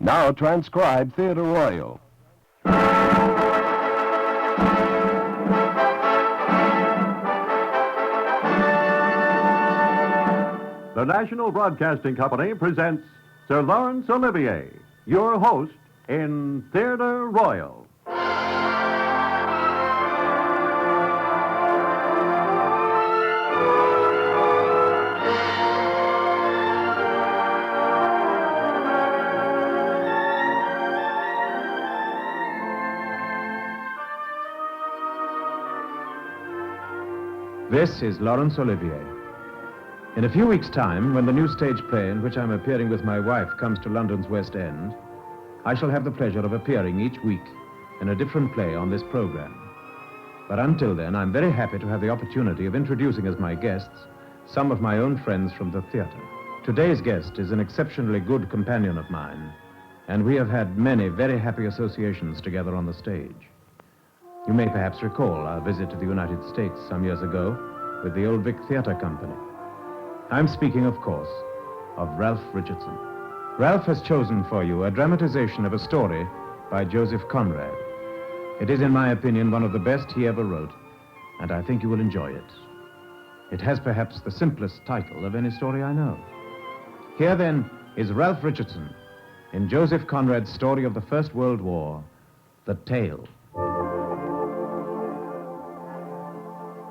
Now transcribe Theatre Royal. The National Broadcasting Company presents Sir Laurence Olivier, your host in Theatre Royal. This is Laurence Olivier. In a few weeks' time, when the new stage play in which I'm appearing with my wife comes to London's West End, I shall have the pleasure of appearing each week in a different play on this program. But until then, I'm very happy to have the opportunity of introducing as my guests some of my own friends from the theater. Today's guest is an exceptionally good companion of mine, and we have had many very happy associations together on the stage. You may perhaps recall our visit to the United States some years ago with the Old Vic Theatre Company. I'm speaking, of course, of Ralph Richardson. Ralph has chosen for you a dramatization of a story by Joseph Conrad. It is, in my opinion, one of the best he ever wrote, and I think you will enjoy it. It has perhaps the simplest title of any story I know. Here, then, is Ralph Richardson in Joseph Conrad's story of the First World War, The Tale.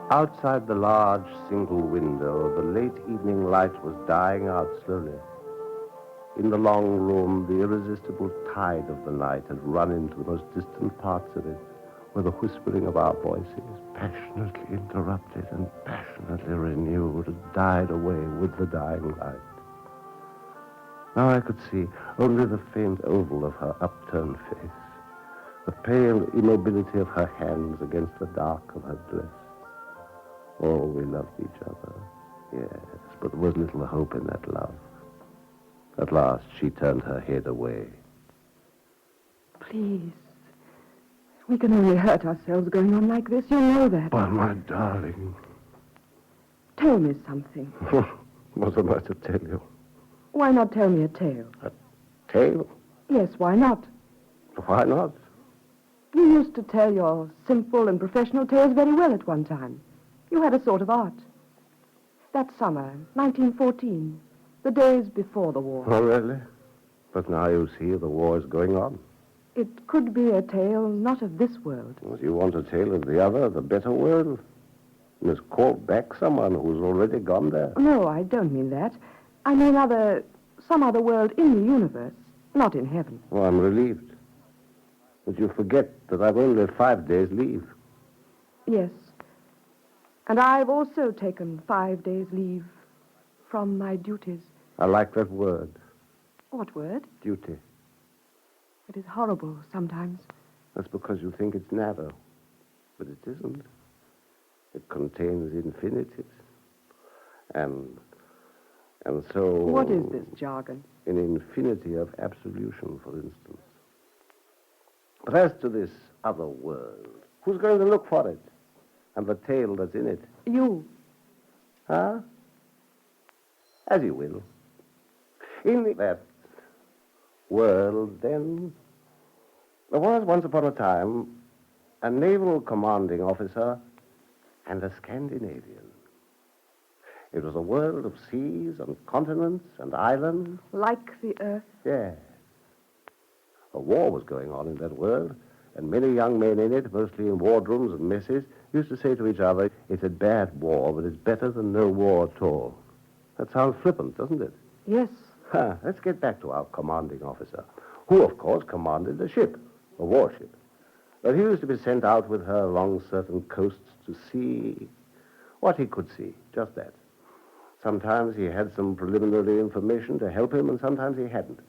Outside the large single window, the late evening light was dying out slowly. In the long room, the irresistible tide of the night had run into the most distant parts of it, where the whispering of our voices, passionately interrupted and passionately renewed, had died away with the dying light. Now I could see only the faint oval of her upturned face, the pale immobility of her hands against the dark of her dress. Oh, we loved each other, yes, but there was little hope in that love. At last, she turned her head away. Please. We can only hurt ourselves going on like this. You know that. But, my darling... Tell me something. What am I to tell you? Why not tell me a tale? A tale? Yes, why not? Why not? You used to tell your simple and professional tales very well at one time. You had a sort of art. That summer, 1914, the days before the war. Oh, really? But now you see the war is going on. It could be a tale not of this world. Well, you want a tale of the other, the better world? You must call back someone who's already gone there. No, I don't mean that. I mean some other world in the universe, not in heaven. Oh, I'm relieved. But you forget that I've only 5 days leave. Yes. And I've also taken 5 days leave from my duties. I like that word. What word? Duty. It is horrible sometimes. That's because you think it's narrow. But it isn't. It contains infinities. And so... What is this jargon? An infinity of absolution, for instance. But as to this other world, who's going to look for it? And the tale that's in it? You. Huh? As you will. In that world, then, there was once upon a time a naval commanding officer and a Scandinavian. It was a world of seas and continents and islands. Like the earth? Yes. A war was going on in that world, and many young men in it, mostly in wardrooms and messes, used to say to each other, it's a bad war, but it's better than no war at all. That sounds flippant, doesn't it? Yes. Let's get back to our commanding officer, who, of course, commanded a ship, a warship. But he used to be sent out with her along certain coasts to see what he could see, just that. Sometimes he had some preliminary information to help him, and sometimes he hadn't.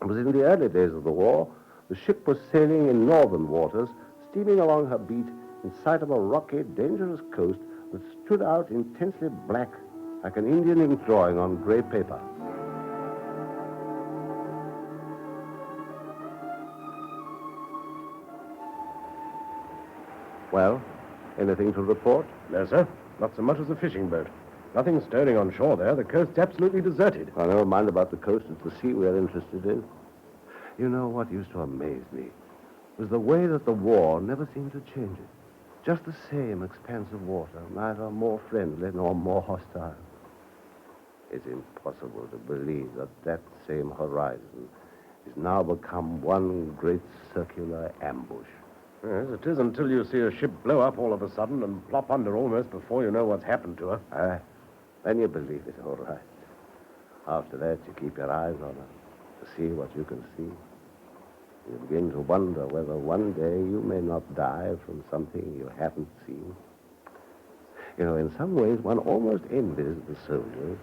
It was in the early days of the war. The ship was sailing in northern waters, steaming along her beat in sight of a rocky, dangerous coast that stood out intensely black, like an Indian ink drawing on gray paper. Well, anything to report? No, sir. Not so much as a fishing boat. Nothing stirring on shore there. The coast's absolutely deserted. I never mind about the coast. It's the sea we're interested in. You know what used to amaze me was the way that the war never seemed to change it. Just the same expanse of water, neither more friendly nor more hostile. It's impossible to believe that that same horizon is now become one great circular ambush. Yes, it is until you see a ship blow up all of a sudden and plop under almost before you know what's happened to her. Then you believe it, all right. After that, you keep your eyes on her to see what you can see. You begin to wonder whether one day you may not die from something you haven't seen. You know, in some ways, one almost envies the soldiers.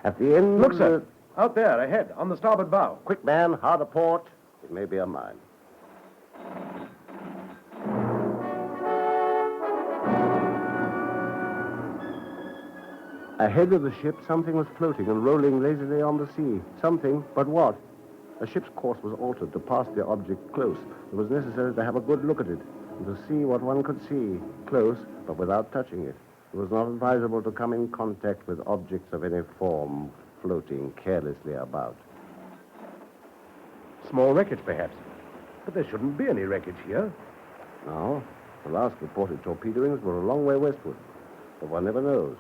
At the end... Look, sir. Out there, ahead, on the starboard bow. Quick, man, hard a port. It may be a mine. Ahead of the ship, something was floating and rolling lazily on the sea. Something, but what? The ship's course was altered to pass the object close. It was necessary to have a good look at it and to see what one could see, close, but without touching it. It was not advisable to come in contact with objects of any form floating carelessly about. Small wreckage, perhaps. But there shouldn't be any wreckage here. No. The last reported torpedoings were a long way westward. But one never knows.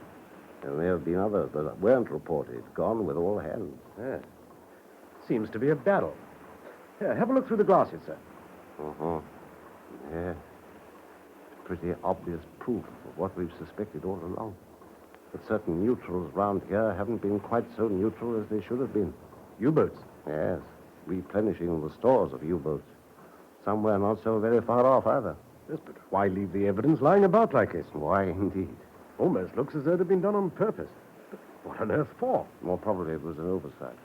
There may have been others that weren't reported, gone with all hands. Yes. Seems to be a battle. Here, have a look through the glasses, sir. Uh-huh. Yeah. Pretty obvious proof of what we've suspected all along. That certain neutrals round here haven't been quite so neutral as they should have been. U-boats. Yes. Replenishing the stores of U-boats. Somewhere not so very far off, either. Yes, but why leave the evidence lying about like this? Why, indeed. Almost looks as though it had been done on purpose. But what on earth for? More probably it was an oversight.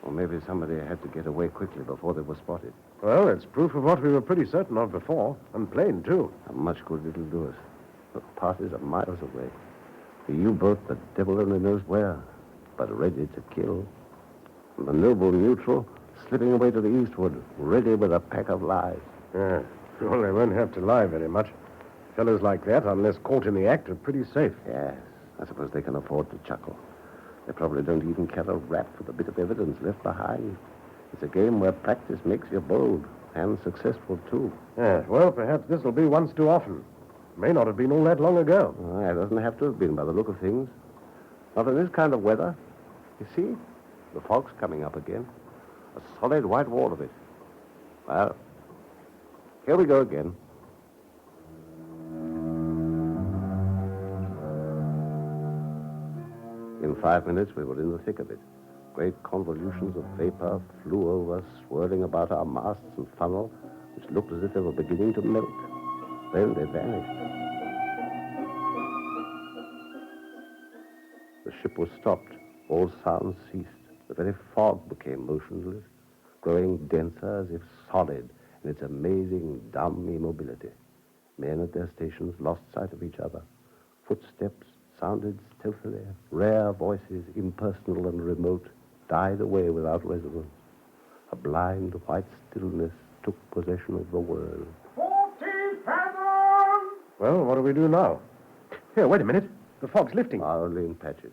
Or maybe somebody had to get away quickly before they were spotted. Well, it's proof of what we were pretty certain of before. And plain, too. How much good it'll do us. The parties are miles away. The U-boat, the devil only knows where, but ready to kill. And the noble neutral slipping away to the eastward, ready with a pack of lies. Yeah. Well, they won't have to lie very much. Fellows like that, unless caught in the act, are pretty safe. Yes, I suppose they can afford to chuckle. They probably don't even care a rap for the bit of evidence left behind. It's a game where practice makes you bold, and successful, too. Yeah, well, perhaps this will be once too often. May not have been all that long ago. It doesn't have to have been by the look of things. Not in this kind of weather. You see, the fog's coming up again. A solid white wall of it. Well, here we go again. In 5 minutes, we were in the thick of it. Great convolutions of vapor flew over, swirling about our masts and funnel, which looked as if they were beginning to melt. Then they vanished. The ship was stopped. All sounds ceased. The very fog became motionless, growing denser as if solid in its amazing, dumb immobility. Men at their stations lost sight of each other. Footsteps sounded stealthily. Rare voices, impersonal and remote, died away without resonance. A blind, white stillness took possession of the world. 40 fathoms! Well, what do we do now? Here, wait a minute. The fog's lifting. Only in patches.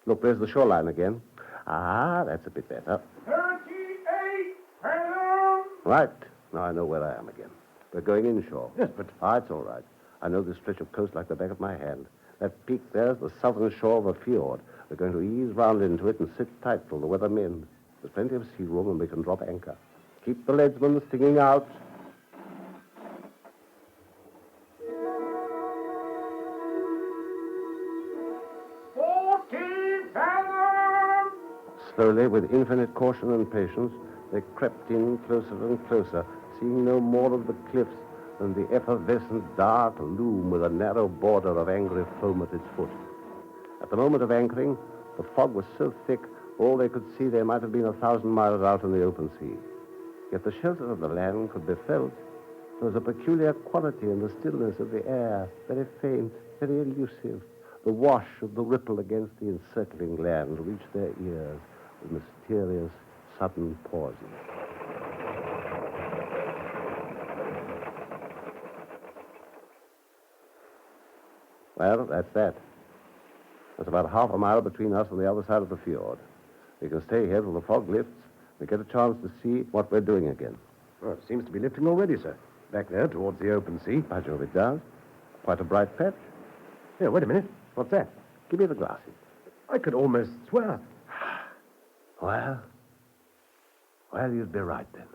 Look, there's the shoreline again. Ah, that's a bit better. 38 fathoms! Right. Now I know where I am again. We're going inshore. Yes, but... It's all right. I know this stretch of coast like the back of my hand. That peak there's the southern shore of a fjord. We're going to ease round into it and sit tight till the weather mends. There's plenty of sea room and we can drop anchor. Keep the leadsman stinging out. Slowly, with infinite caution and patience, they crept in closer and closer, seeing no more of the cliffs than the effervescent dark loom with a narrow border of angry foam at its foot. At the moment of anchoring, the fog was so thick, all they could see they might have been 1,000 miles out in the open sea. Yet the shelter of the land could be felt. There was a peculiar quality in the stillness of the air, very faint, very elusive. The wash of the ripple against the encircling land reached their ears with mysterious, sudden pauses. Well, that's that. There's about half a mile between us and the other side of the fjord. We can stay here till the fog lifts, We get a chance to see what we're doing again. Well, it seems to be lifting already, sir. Back there, towards the open sea. By Jove, it does. Quite a bright patch. Here, wait a minute. What's that? Give me the glasses. I could almost swear. Well, you'd be right then.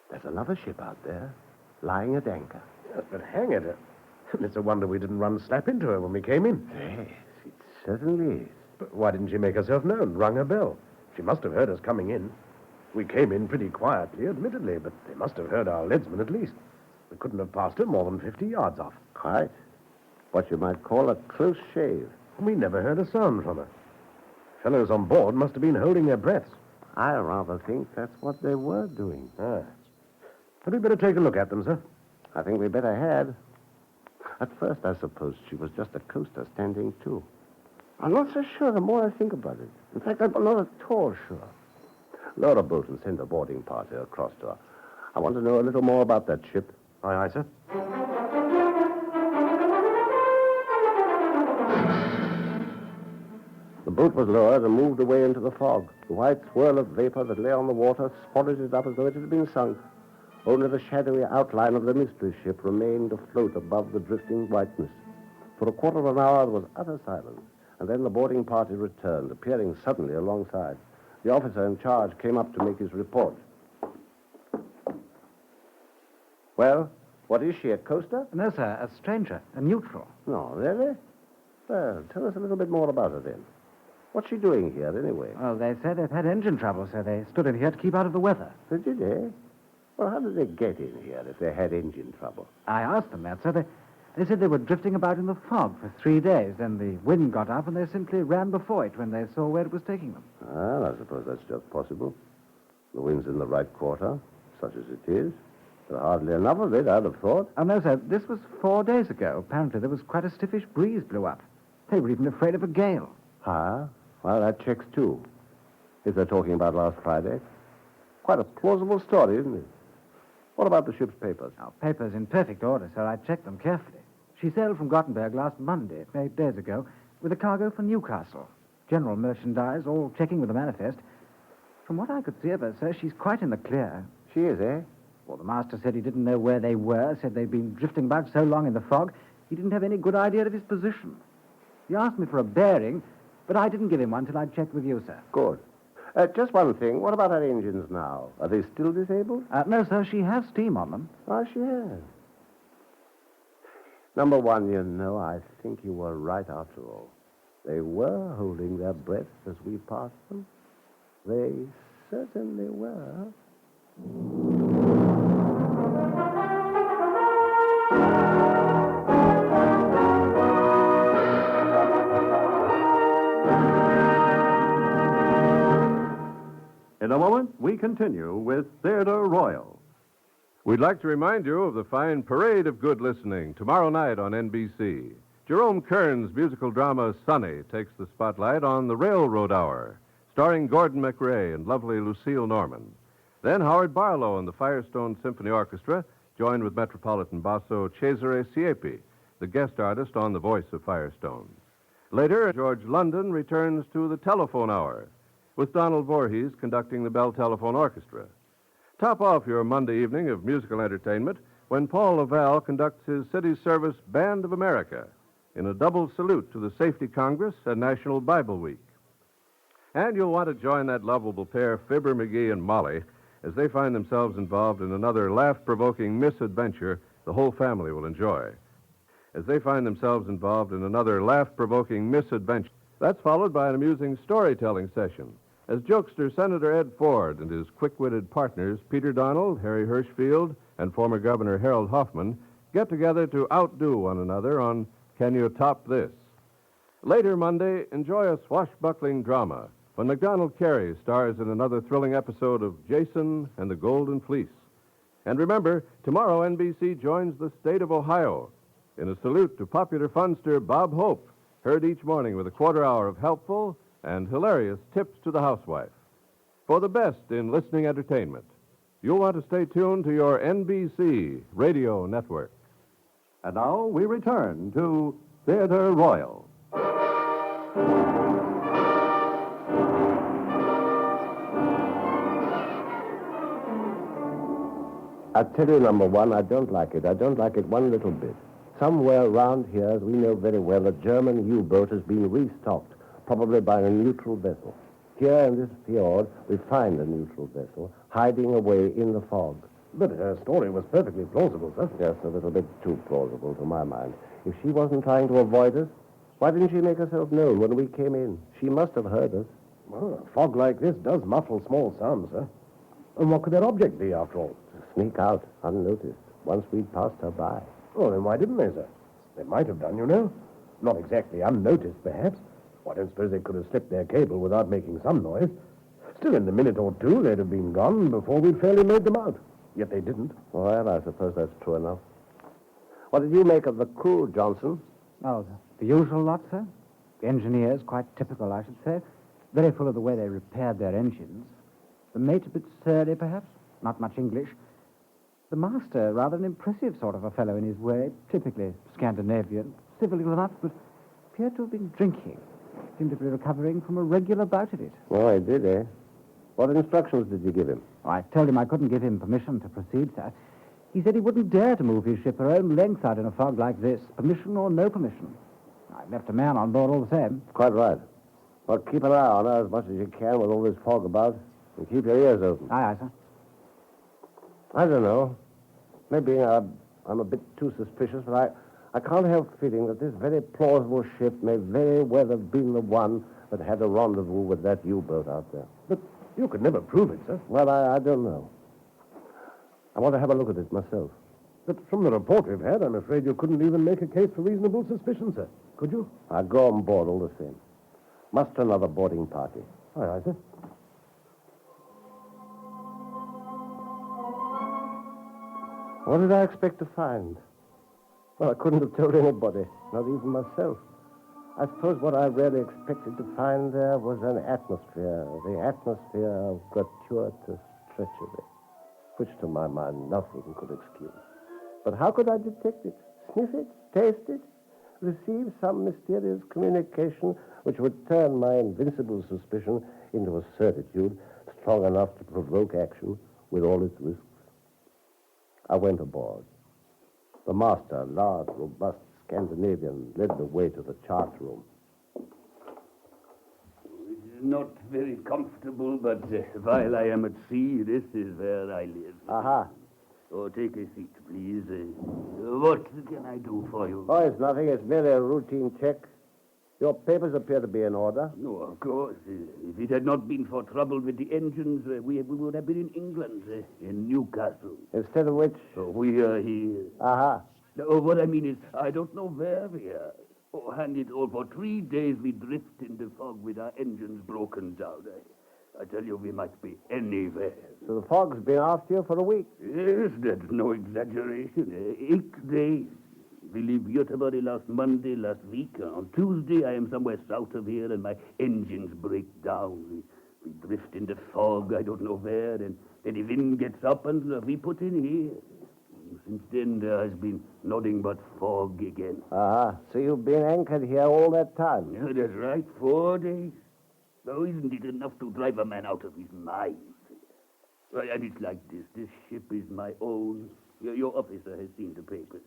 There's another ship out there, lying at anchor. Yes, but hang it. It's a wonder we didn't run slap into her when we came in. Yes, it certainly is. But why didn't she make herself known, rung her bell? She must have heard us coming in. We came in pretty quietly, admittedly, but they must have heard our leadsman at least. We couldn't have passed her more than 50 yards off. Quite. What you might call a close shave. And we never heard a sound from her. Fellows on board must have been holding their breaths. I rather think that's what they were doing. Ah. Had we better take a look at them, sir? I think we better had. At first, I supposed she was just a coaster standing to. I'm not so sure the more I think about it. In fact, I'm not at all sure. Lower a boat and send a boarding party across to her. I want to know a little more about that ship. Aye, aye, sir. The boat was lowered and moved away into the fog. The white swirl of vapor that lay on the water swallowed it up as though it had been sunk. Only the shadowy outline of the mystery ship remained afloat above the drifting whiteness. For a quarter of an hour, there was utter silence, and then the boarding party returned, appearing suddenly alongside. The officer in charge came up to make his report. Well, what is she, a coaster? No, sir, a stranger, a neutral. No, really? Well, tell us a little bit more about her, then. What's she doing here, anyway? Well, they said they've had engine trouble, so they stood in here to keep out of the weather. Did they? Well, how did they get in here if they had engine trouble? I asked them that, sir. They said they were drifting about in the fog for 3 days. Then the wind got up, and they simply ran before it when they saw where it was taking them. Well, I suppose that's just possible. The wind's in the right quarter, such as it is. There's hardly enough of it, I'd have thought. Oh, no, sir, this was 4 days ago. Apparently there was quite a stiffish breeze blew up. They were even afraid of a gale. Ah, well, that checks, too. If they're talking about last Friday. Quite a plausible story, isn't it? What about the ship's papers? Our papers in perfect order, sir. I checked them carefully. She sailed from Gothenburg last Monday, 8 days ago, with a cargo for Newcastle. General merchandise, all checking with the manifest. From what I could see of her, sir, she's quite in the clear. She is, eh? Well, the master said he didn't know where they were, said they'd been drifting about so long in the fog, he didn't have any good idea of his position. He asked me for a bearing, but I didn't give him one till I'd checked with you, sir. Good. Just one thing. What about her engines now? Are they still disabled? No, sir, she has steam on them. Oh, she has. Number one, you know, I think you were right after all. They were holding their breath as we passed them. They certainly were. In a moment, we continue with Theatre Royal. We'd like to remind you of the fine parade of good listening tomorrow night on NBC. Jerome Kern's musical drama Sonny takes the spotlight on The Railroad Hour, starring Gordon MacRae and lovely Lucille Norman. Then Howard Barlow and the Firestone Symphony Orchestra, joined with Metropolitan basso Cesare Siepi, the guest artist on The Voice of Firestone. Later, George London returns to the Telephone Hour, with Donald Voorhees conducting the Bell Telephone Orchestra. Top off your Monday evening of musical entertainment when Paul Laval conducts his city service Band of America in a double salute to the Safety Congress and National Bible Week. And you'll want to join that lovable pair, Fibber McGee and Molly, as they find themselves involved in another laugh-provoking misadventure the whole family will enjoy. That's followed by an amusing storytelling session as jokester Senator Ed Ford and his quick-witted partners, Peter Donald, Harry Hirschfield, and former Governor Harold Hoffman, get together to outdo one another on Can You Top This? Later Monday, enjoy a swashbuckling drama when MacDonald Carey stars in another thrilling episode of Jason and the Golden Fleece. And remember, tomorrow NBC joins the state of Ohio in a salute to popular funster Bob Hope, heard each morning with a quarter hour of helpful and hilarious tips to the housewife. For the best in listening entertainment, you'll want to stay tuned to your NBC radio network. And now we return to Theatre Royal. I tell you, number one, I don't like it. I don't like it one little bit. Somewhere around here, as we know very well, a German U-boat has been restocked, probably by a neutral vessel. Here in this fjord, we find a neutral vessel hiding away in the fog. But her story was perfectly plausible, sir. Yes, a little bit too plausible to my mind. If she wasn't trying to avoid us, why didn't she make herself known when we came in? She must have heard us. Well, a fog like this does muffle small sounds, sir. And what could their object be, after all? Sneak out unnoticed once we'd passed her by. Oh, then why didn't they, sir? They might have done, you know. Not exactly unnoticed, perhaps. I don't suppose they could have slipped their cable without making some noise. Still, in a minute or two, they'd have been gone before we'd fairly made them out. Yet they didn't. Well, I suppose that's true enough. What did you make of the crew, Johnson? Oh, the usual lot, sir. The engineers, quite typical, I should say. Very full of the way they repaired their engines. The mate a bit surly, perhaps. Not much English. The master, rather an impressive sort of a fellow in his way. Typically Scandinavian. Civil enough, but appeared to have been drinking. Seemed to be recovering from a regular bout of it. Oh, he did, eh? What instructions did you give him? I told him I couldn't give him permission to proceed, sir. He said he wouldn't dare to move his ship her own length out in a fog like this, permission or no permission. I left a man on board all the same. Quite right. Well, keep an eye on her as much as you can with all this fog about, and keep your ears open. Aye, aye, sir. I don't know. Maybe I'm a bit too suspicious, but I can't help feeling that this very plausible ship may very well have been the one that had a rendezvous with that U-boat out there. But you could never prove it, sir. Well, I don't know. I want to have a look at it myself. But from the report we've had, I'm afraid you couldn't even make a case for reasonable suspicion, sir. Could you? I'll go on board all the same. Muster another boarding party. Aye, aye, sir. What did I expect to find? Well, I couldn't have told anybody, not even myself. I suppose what I really expected to find there was an atmosphere, the atmosphere of gratuitous treachery, which to my mind nothing could excuse. But how could I detect it, sniff it, taste it, receive some mysterious communication which would turn my invincible suspicion into a certitude strong enough to provoke action with all its risks? I went aboard. The master, large, robust Scandinavian, led the way to the chart room. It's not very comfortable, but while I am at sea, this is where I live. Aha. Oh, take a seat, please. What can I do for you? Oh, it's nothing. It's merely a routine check. Your papers appear to be in order. No, of course. If it had not been for trouble with the engines, we would have been in England, in Newcastle. Instead of which... So we are here. Aha. Oh, what I mean is, I don't know where we are. Oh, and it all for 3 days we drift in the fog with our engines broken down. I tell you, we might be anywhere. So the fog's been after you for a week. Yes, that's no exaggeration. 8 days. We leave Göteborg last Monday, last week. On Tuesday, I am somewhere south of here, and my engines break down. We drift in the fog, I don't know where, and then the wind gets up, and we put in here. Since then, there has been nothing but fog again. Aha. So you've been anchored here all that time? Yeah, that's right, 4 days. Oh, isn't it enough to drive a man out of his mind? Well, and it's like this. This ship is my own. Your officer has seen the papers.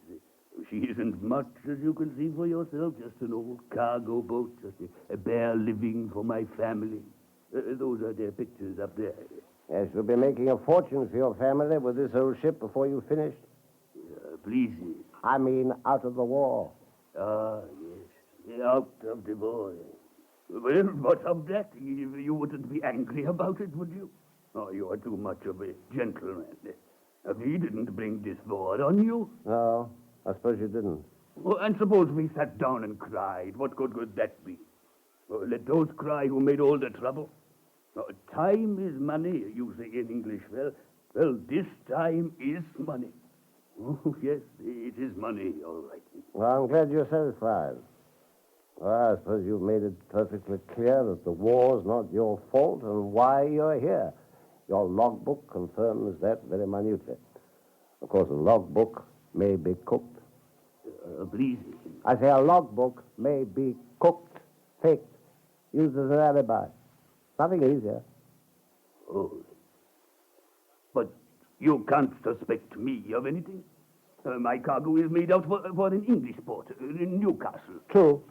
She isn't much, as you can see for yourself, just an old cargo boat, just a bare living for my family. Those are their pictures up there. Yes, you'll be making a fortune for your family with this old ship before you finish. Please. I mean, out of the war. Ah, yes. Out of the war. Well, what of that? You wouldn't be angry about it, would you? Oh, you are too much of a gentleman. We didn't bring this war on you. No, I suppose you didn't. Oh, and suppose we sat down and cried. What good would that be? Oh, let those cry who made all the trouble. Oh, time is money, you say in English. Well, this time is money. Oh, yes, it is money, all right. Well, I'm glad you're satisfied. Well, I suppose you've made it perfectly clear that the war's not your fault and why you're here. Your logbook confirms that very minutely. Of course, a logbook may be cooked. Please. I say a logbook may be cooked, faked, used as an alibi. Nothing easier. Oh. But You can't suspect me of anything. My cargo is made out for an English port, in Newcastle. True.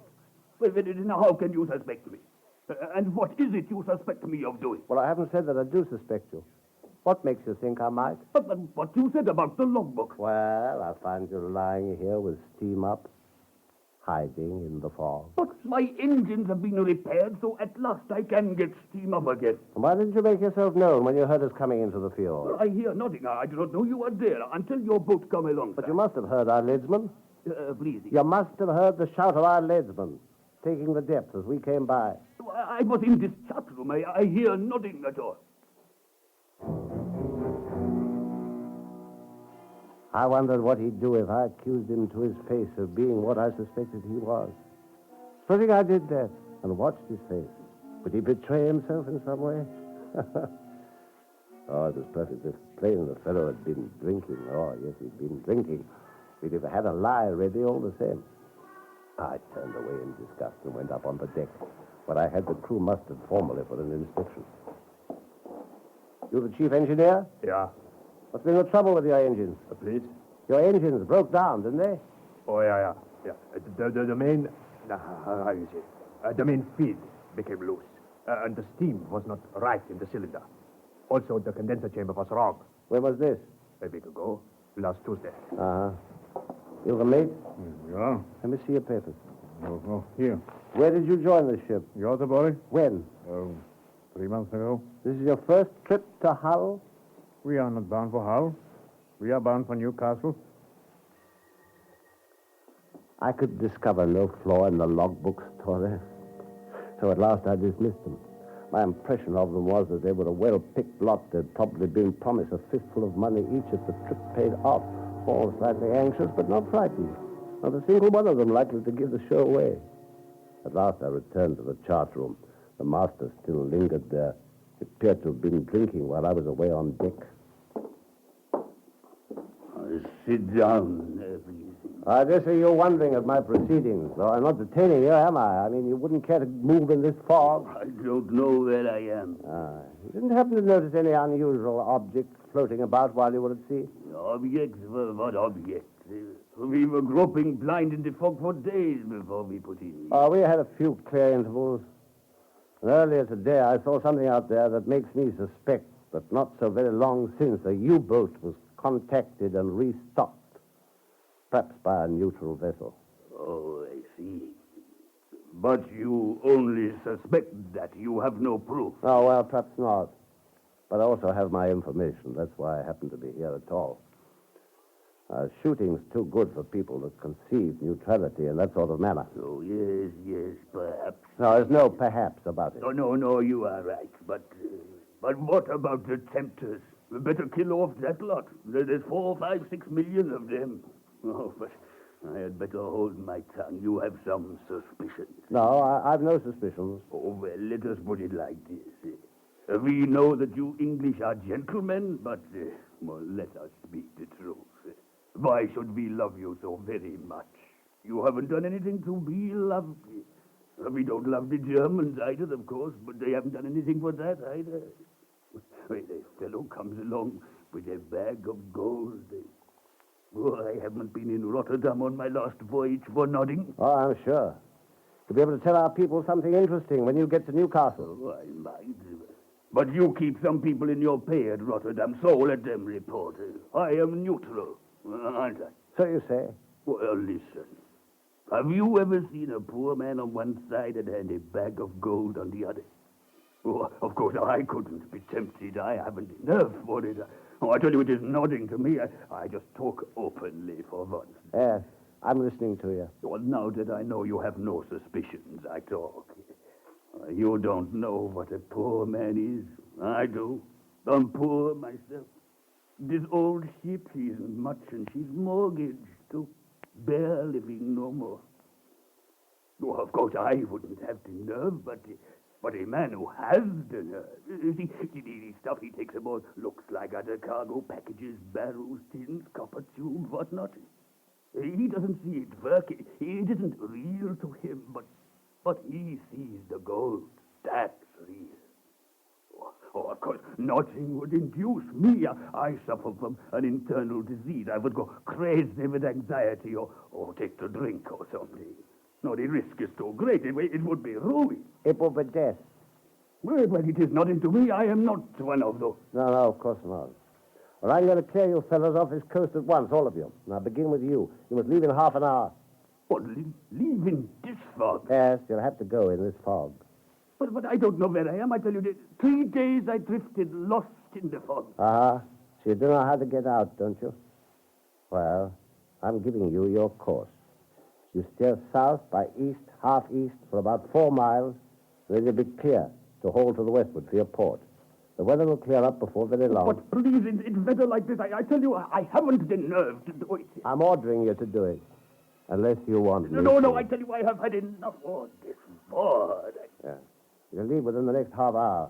Well, then how can you suspect me? And what is it you suspect me of doing? Well, I haven't said that I do suspect you. What makes you think I might? But what you said about the logbook. Well, I find you lying here with steam up, hiding in the fog. But my engines have been repaired, so at last I can get steam up again. Why didn't you make yourself known when you heard us coming into the fjord? Well, I hear nothing. I do not know you were there until your boat come along. But you must have heard our leadsman. Please. You must have heard the shout of our leadsman, taking the depth as we came by. I was in this chat room. I hear nothing at all. I wondered what he'd do if I accused him to his face of being what I suspected he was. Supposing I did that and watched his face, would he betray himself in some way? Oh, it was perfectly plain the fellow had been drinking. Oh, yes, he'd been drinking. We'd have had a lie ready all the same. I turned away in disgust and went up on the deck, where I had the crew mustered formally for an inspection. You the chief engineer? Yeah. What's been the trouble with your engines? Please? Your engines broke down, didn't they? Oh, yeah. The main... how you say? The main feed became loose. And the steam was not right in the cylinder. Also, the condenser chamber was wrong. When was this? A week ago. Last Tuesday. Uh-huh. You the mate? Yeah. Let me see your papers. Oh, here. Where did you join the ship? You're the boy? When? 3 months ago. This is your first trip to Hull? We are not bound for Hull. We are bound for Newcastle. I could discover no flaw in the logbook story. So at last I dismissed them. My impression of them was that they were a well-picked lot. They'd probably been promised a fistful of money each if the trip paid off. All slightly anxious, but not frightened. Not a single one of them likely to give the show away. At last I returned to the chart room. The master still lingered there. He appeared to have been drinking while I was away on deck. Sit down, please. I guess you're wondering at my proceedings, though I'm not detaining you, am I? I mean, you wouldn't care to move in this fog? I don't know where I am. You didn't happen to notice any unusual objects floating about while you were at sea? Objects? What objects? We were groping blind in the fog for days before we put in. We had a few clear intervals. And earlier today, I saw something out there that makes me suspect that not so very long since a U-boat was contacted and restocked. Perhaps by a neutral vessel. Oh, I see. But you only suspect that. You have no proof. Oh, well, perhaps not. But I also have my information. That's why I happen to be here at all. Shooting's too good for people that conceive neutrality in that sort of manner. Oh, yes, perhaps. No, there's no perhaps about it. No, you are right. But what about the tempters? We better kill off that lot. There's 4, 5, 6 million of them. Oh, but I had better hold my tongue. You have some suspicions. No, I've no suspicions. Oh, well, let us put it like this. We know that you English are gentlemen, but, let us speak the truth. Why should we love you so very much? You haven't done anything to be loved. We don't love the Germans either, of course, but they haven't done anything for that either. When a fellow comes along with a bag of gold... Oh, I haven't been in Rotterdam on my last voyage for nothing. Oh, I'm sure. You'll be able to tell our people something interesting when you get to Newcastle. Oh, I might. But you keep some people in your pay at Rotterdam, so let them report. I am neutral, aren't I? So you say. Well, listen. Have you ever seen a poor man on one side and a bag of gold on the other? Oh, of course, I couldn't be tempted. I haven't enough for it. Oh, I tell you, it is nothing to me. I just talk openly for once. Yes, I'm listening to you. Well, now that I know you have no suspicions, I talk. You don't know what a poor man is. I do. I'm poor myself. This old ship isn't much, and she's mortgaged, too. Bare living no more. Oh, of course, I wouldn't have the nerve, but a man who has the nerve. See, the stuff he takes aboard looks like other cargo packages, barrels, tins, copper tubes, whatnot. He doesn't see it work. It isn't real to him, but he sees the gold. That's real. Oh, of course, nothing would induce me. I suffer from an internal disease. I would go crazy with anxiety or take to drink or something. No, the risk is too great. It would be ruin. It will be death. Well, it is nothing to me. I am not one of those. No, of course not. Well, I'm going to clear you fellows off this coast at once, all of you. Now, begin with you. You must leave in half an hour. What, leave in this fog? Yes, you'll have to go in this fog. But I don't know where I am. I tell you, 3 days I drifted, lost in the fog. Uh-huh. So you don't know how to get out, don't you? Well, I'm giving you your course. You steer south by east, half east, for about 4 miles, then you'll be clear to hold to the westward for your port. The weather will clear up before very long. But please, in weather like this, I tell you, I haven't the nerve to do it. I'm ordering you to do it, unless you want me No, to. I tell you, I have had enough of this board. Yeah. You'll leave within the next half hour.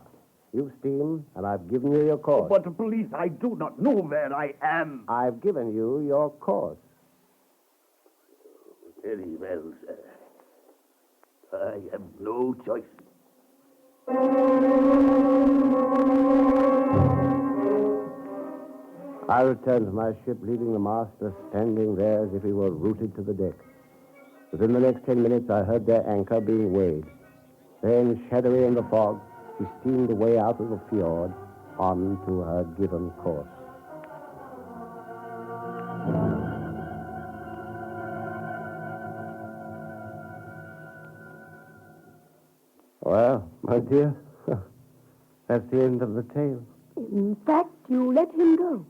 You've steam, and I've given you your course. But please, I do not know where I am. I've given you your course. Very well, sir. I have no choice. I returned to my ship, leaving the master standing there as if he were rooted to the deck. Within the next 10 minutes, I heard their anchor being weighed. Then, shadowy in the fog, she steamed away out of the fjord on to her given course. Well, my dear, that's the end of the tale. In fact, you let him go.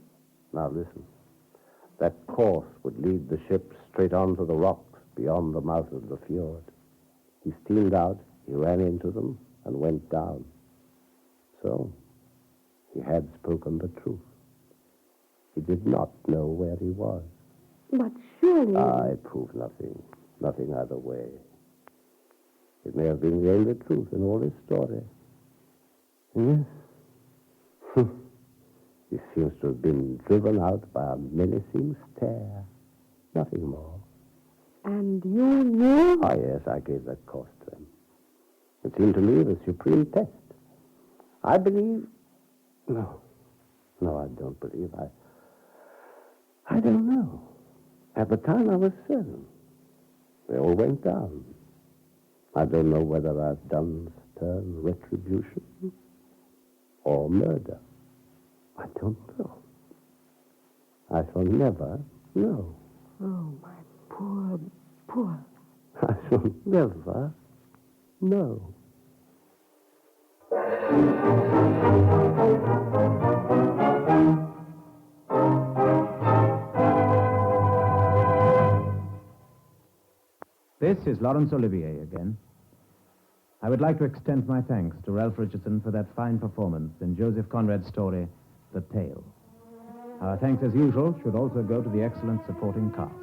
Now listen. That course would lead the ship straight onto the rocks beyond the mouth of the fjord. He steamed out, he ran into them, and went down. So, he had spoken the truth. He did not know where he was. But surely... I prove nothing. Nothing either way. It may have been the only truth in all his story. Yes. He seems to have been driven out by a menacing stare. Nothing more. And you knew? Ah, yes, I gave that course to him. It seemed to me the supreme test. I believe... No, I don't believe. I don't know. At the time, I was certain. They all went down. I don't know whether I've done stern retribution or murder. I don't know. I shall never know. Oh, my poor... I shall never know. This is Laurence Olivier again. I would like to extend my thanks to Ralph Richardson for that fine performance in Joseph Conrad's story, The Tale. Our thanks, as usual, should also go to the excellent supporting cast.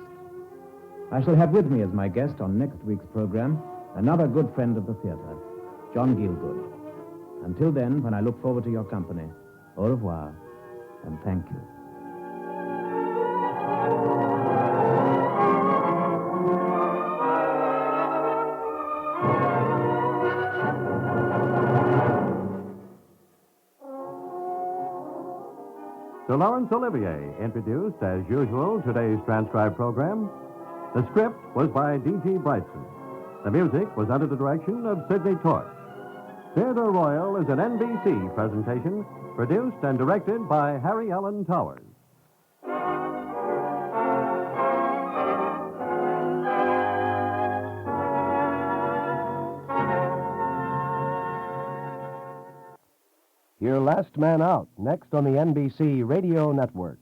I shall have with me as my guest on next week's program another good friend of the theater, John Gielgud. Until then, when I look forward to your company, au revoir, and thank you. So Laurence Olivier introduced, as usual, today's transcribed program. The script was by D.G. Brightson. The music was under the direction of Sidney Torch. Theatre Royal is an NBC presentation, produced and directed by Harry Allen Towers. Hear Last Man Out, next on the NBC Radio Network.